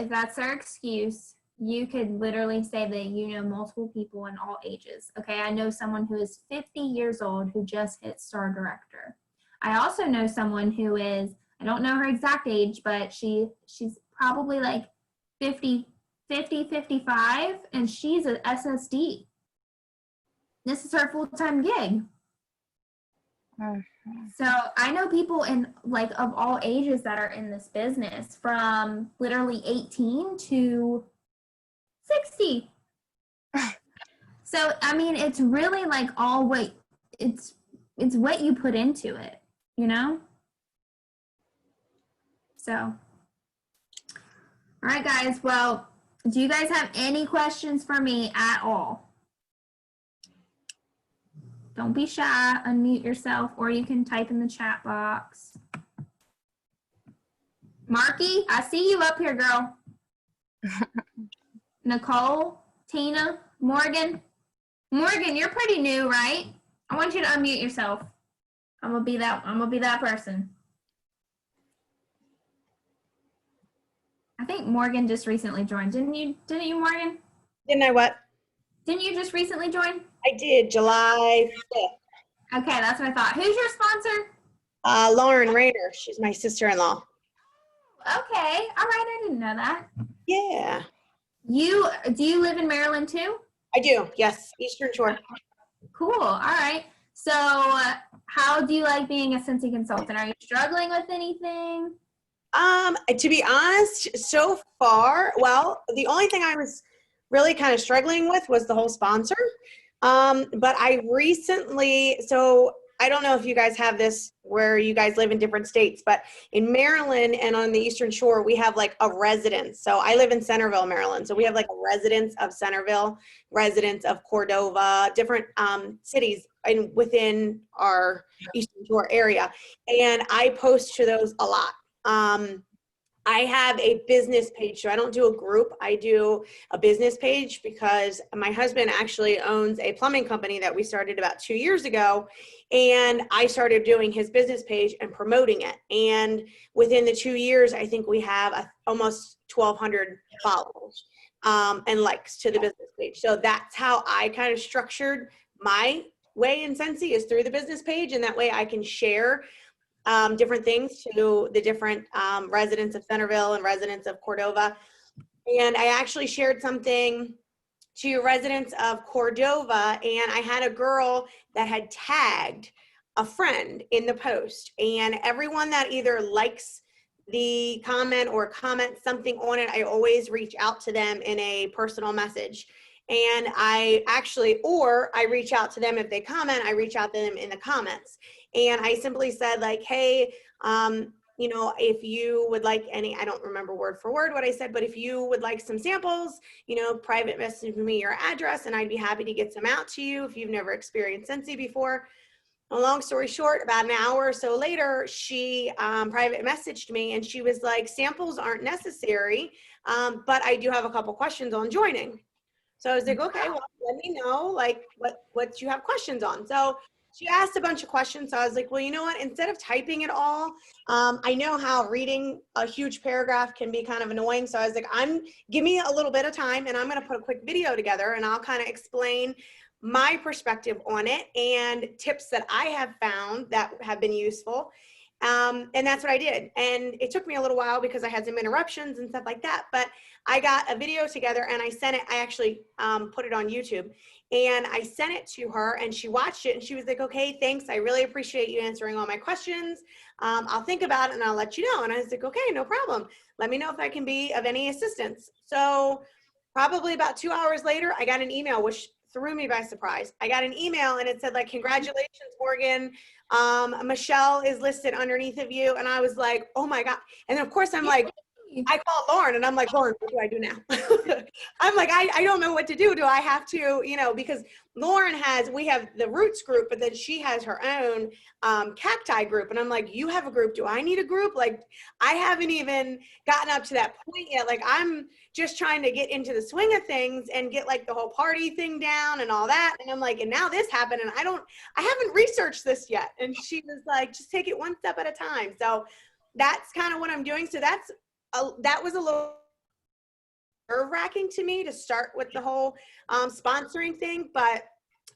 Speaker 1: that's their excuse, you could literally say that you know multiple people in all ages. Okay, I know someone who is 50 years old who just hit star director. I also know someone who is, I don't know her exact age, but she's probably like 50, 55, and she's an SSD. This is her full-time gig. So I know people in like of all ages that are in this business, from literally 18 to 60. So I mean, it's really like all what it's what you put into it, you know? So, all right, guys. Well, do you guys have any questions for me at all? Don't be shy, unmute yourself, or you can type in the chat box. Marky, I see you up here, girl. Nicole, Tina, Morgan. Morgan, you're pretty new, right? I want you to unmute yourself. I'm gonna be that person. I think Morgan just recently joined. Didn't you, Morgan?
Speaker 6: Didn't I what?
Speaker 1: Didn't you just recently join?
Speaker 6: I did, July 5th.
Speaker 1: Okay, that's what I thought. Who's your sponsor?
Speaker 6: Lauren Rayner. She's my sister-in-law.
Speaker 1: Okay, all right, I didn't know that.
Speaker 6: Yeah,
Speaker 1: Do you live in Maryland too?
Speaker 6: I do. Yes, Eastern Shore.
Speaker 1: Cool, all right. So how do you like being a Scentsy consultant? Are you struggling with anything?
Speaker 6: To be honest, so far, well, the only thing I was really kind of struggling with was the whole sponsor. But I recently, so I don't know if you guys have this where you guys live in different states, but in Maryland and on the Eastern Shore, we have like a residence. So I live in Centerville, Maryland. So we have like a residence of Centerville, residence of Cordova, different cities within our Eastern Shore area. And I post to those a lot. I have a business page, so I don't do a group. I do a business page because my husband actually owns a plumbing company that we started about 2 years ago, and I started doing his business page and promoting it. And within the 2 years, I think we have almost 1,200 followers and likes to the business page. So that's how I kind of structured my way in Scentsy, is through the business page, and that way I can share different things to the different residents of Centerville and residents of Cordova. And I actually shared something to residents of Cordova, and I had a girl that had tagged a friend in the post, and everyone that either likes the comment or comments something on it, I always reach out to them in a personal message. And I reach out to them if they comment, I reach out to them in the comments. And I simply said like, hey, you know, if you would like any, I don't remember word for word what I said, but if you would like some samples, you know, private message me your address and I'd be happy to get some out to you if you've never experienced Scentsy before. A long story short, about an hour or so later, she private messaged me and she was like, samples aren't necessary, but I do have a couple questions on joining. So I was like, okay, well, let me know like what you have questions on. So she asked a bunch of questions. So I was like, well, you know what, instead of typing it all, I know how reading a huge paragraph can be kind of annoying. So I was like, give me a little bit of time and I'm going to put a quick video together and I'll kind of explain my perspective on it and tips that I have found that have been useful. And that's what I did. And it took me a little while because I had some interruptions and stuff like that. But I got a video together and I sent it. I actually put it on YouTube and I sent it to her and she watched it and she was like, okay, thanks. I really appreciate you answering all my questions. I'll think about it and I'll let you know. And I was like, okay, no problem. Let me know if I can be of any assistance. So probably about 2 hours later, I got an email, which threw me by surprise. I got an email and it said like, congratulations, Morgan. Michelle is listed underneath of you. And I was like, oh my God. And of course I'm like, I called Lauren and I'm like, Lauren, what do I do now? I'm like, I don't know what to do. Do I have to, because Lauren we have the Roots group, but then she has her own cacti group. And I'm like, you have a group. Do I need a group? Like, I haven't even gotten up to that point yet. Like, I'm just trying to get into the swing of things and get like the whole party thing down and all that. And I'm like, and now this happened and I haven't researched this yet. And she was like, just take it one step at a time. So that's kind of what I'm doing. So that was a little nerve-wracking to me to start with the whole sponsoring thing, but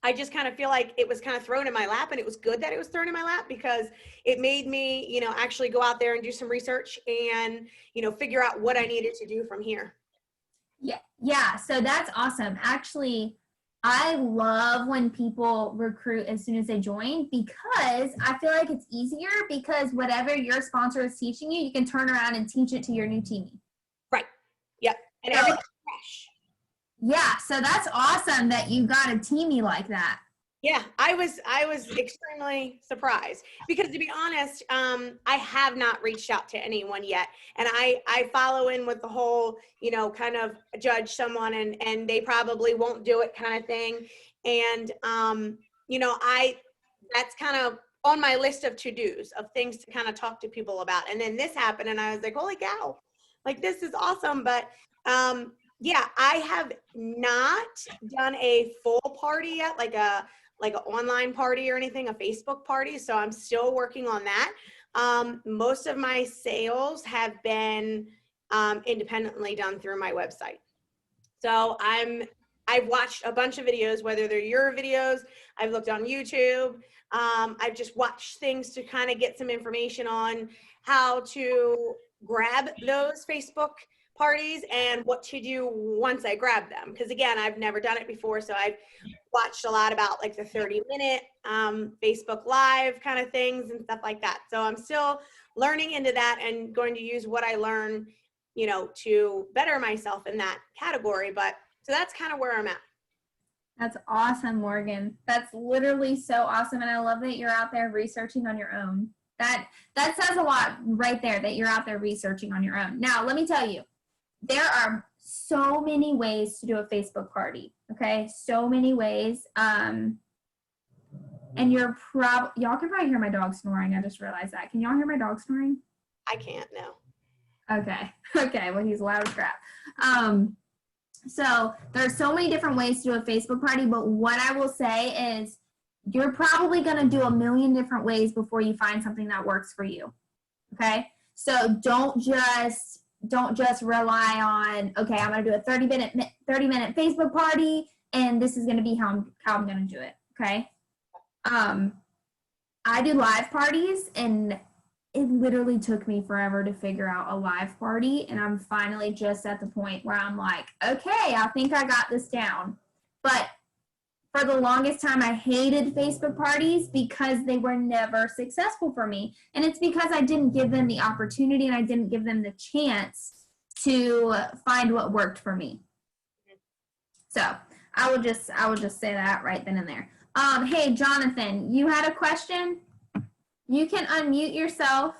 Speaker 6: I just kind of feel like it was kind of thrown in my lap, and it was good that it was thrown in my lap because it made me, actually go out there and do some research and, figure out what I needed to do from here.
Speaker 1: Yeah. So that's awesome. Actually, I love when people recruit as soon as they join because I feel like it's easier because whatever your sponsor is teaching you, you can turn around and teach it to your new team.
Speaker 6: Right. Yep. And everything's fresh.
Speaker 1: Yeah. So that's awesome that you got a teamie like that.
Speaker 6: Yeah, I was extremely surprised because, to be honest, I have not reached out to anyone yet, and I follow in with the whole, kind of judge someone and they probably won't do it kind of thing, and that's kind of on my list of to-dos of things to kind of talk to people about, and then this happened, and I was like, holy cow, like this is awesome, but yeah, I have not done a full party yet, like an online party or anything, a Facebook party. So I'm still working on that. Most of my sales have been independently done through my website. So I've watched a bunch of videos, whether they're your videos, I've looked on YouTube. I've just watched things to kind of get some information on how to grab those Facebook parties and what to do once I grab them. Because again, I've never done it before. So I've watched a lot about like the 30-minute Facebook Live kind of things and stuff like that. So I'm still learning into that and going to use what I learn, to better myself in that category. But so that's kind of where I'm at.
Speaker 1: That's awesome, Morgan. That's literally so awesome. And I love that you're out there researching on your own. That says a lot right there, that you're out there researching on your own. Now, let me tell you, there are so many ways to do a Facebook party, okay? So many ways. And y'all can probably hear my dog snoring. I just realized that. Can y'all hear my dog snoring?
Speaker 6: I can't, no.
Speaker 1: Okay, well, he's loud as crap. So there's so many different ways to do a Facebook party, but what I will say is you're probably going to do a million different ways before you find something that works for you, okay? So don't just rely on, okay, I'm going to do a 30-minute Facebook party, and this is going to be how I'm going to do it, okay? I do live parties, and it literally took me forever to figure out a live party, and I'm finally just at the point where I'm like, okay, I think I got this down. But for the longest time, I hated Facebook parties because they were never successful for me. And it's because I didn't give them the opportunity and I didn't give them the chance to find what worked for me. So I will just say that right then and there. Hey, Jonathan, you had a question? You can unmute yourself.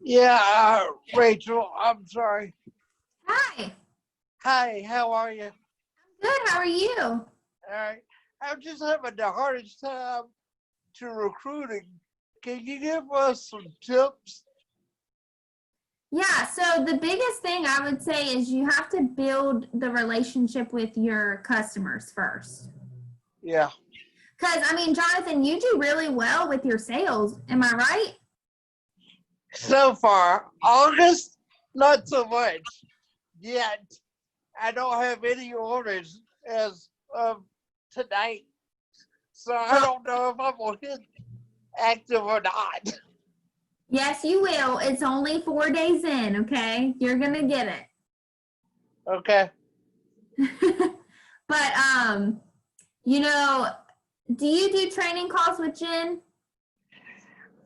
Speaker 7: Yeah, Rachel, I'm sorry.
Speaker 1: Hi.
Speaker 7: Hi, how are you?
Speaker 1: Good. How are you?
Speaker 7: All right. I'm just having the hardest time to recruiting. Can you give us some tips?
Speaker 1: Yeah, so the biggest thing I would say is you have to build the relationship with your customers first.
Speaker 7: Yeah.
Speaker 1: Because, I mean, Jonathan, you do really well with your sales. Am I right?
Speaker 7: So far, August, not so much yet. I don't have any orders as of tonight. So I don't know if I'm going to hit active or not.
Speaker 1: Yes, you will. It's only 4 days in, okay? You're going to get it.
Speaker 7: Okay.
Speaker 1: But, you know, do you do training calls with Jen?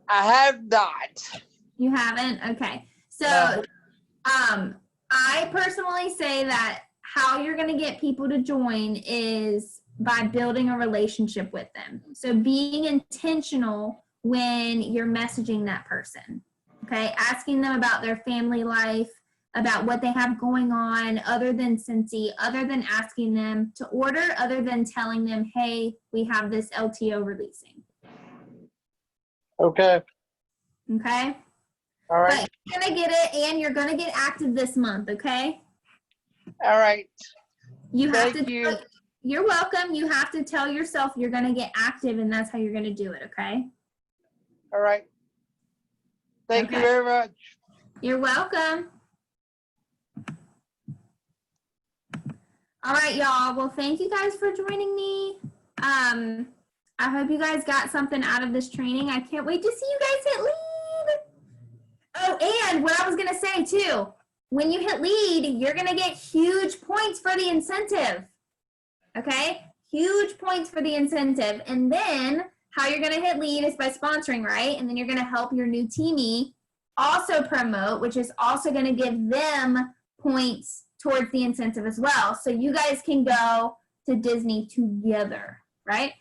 Speaker 7: I have not.
Speaker 1: You haven't? Okay. So,
Speaker 7: No.
Speaker 1: I personally say that how you're going to get people to join is by building a relationship with them. So being intentional when you're messaging that person, okay? Asking them about their family life, about what they have going on other than Cincy, other than asking them to order, other than telling them, hey, we have this LTO releasing,
Speaker 7: Okay.
Speaker 1: okay?
Speaker 7: All right.
Speaker 1: But you're going to get it, and you're going to get active this month, okay?
Speaker 7: All right.
Speaker 1: You have
Speaker 7: Thank
Speaker 1: to.
Speaker 7: you.
Speaker 1: You're welcome. You have to tell yourself you're going to get active, and that's how you're going to do it, okay?
Speaker 7: All right. Thank you
Speaker 1: Okay.
Speaker 7: very much.
Speaker 1: You're welcome. All right, y'all. Well, thank you guys for joining me. I hope you guys got something out of this training. I can't wait to see you guys hit lead. Oh, and what I was going to say, too, when you hit lead, you're going to get huge points for the incentive. Okay? Huge points for the incentive. And then how you're going to hit lead is by sponsoring, right? And then you're going to help your new teamie also promote, which is also going to give them points towards the incentive as well. So you guys can go to Disney together, right?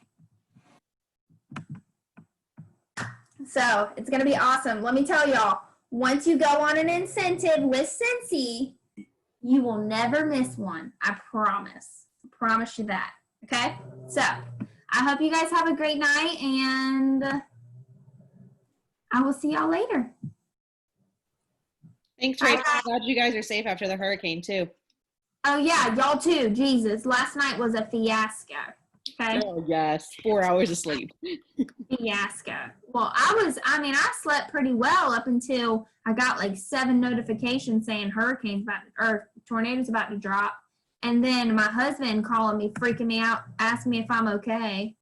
Speaker 1: So it's going to be awesome. Let me tell y'all, once you go on an incentive with Cincy, you will never miss one. I promise. I promise you that. Okay? So I hope you guys have a great night, and I will see y'all later.
Speaker 3: Thanks, Rachel. I'm glad you guys are safe after the hurricane, too.
Speaker 1: Oh, yeah, y'all too. Jesus. Last night was a fiasco. Okay?
Speaker 3: Oh, yes. 4 hours of sleep.
Speaker 1: Fiasco. Well, I slept pretty well up until I got like 7 notifications saying hurricanes or tornadoes about to drop. And then my husband calling me, freaking me out, asking me if I'm okay.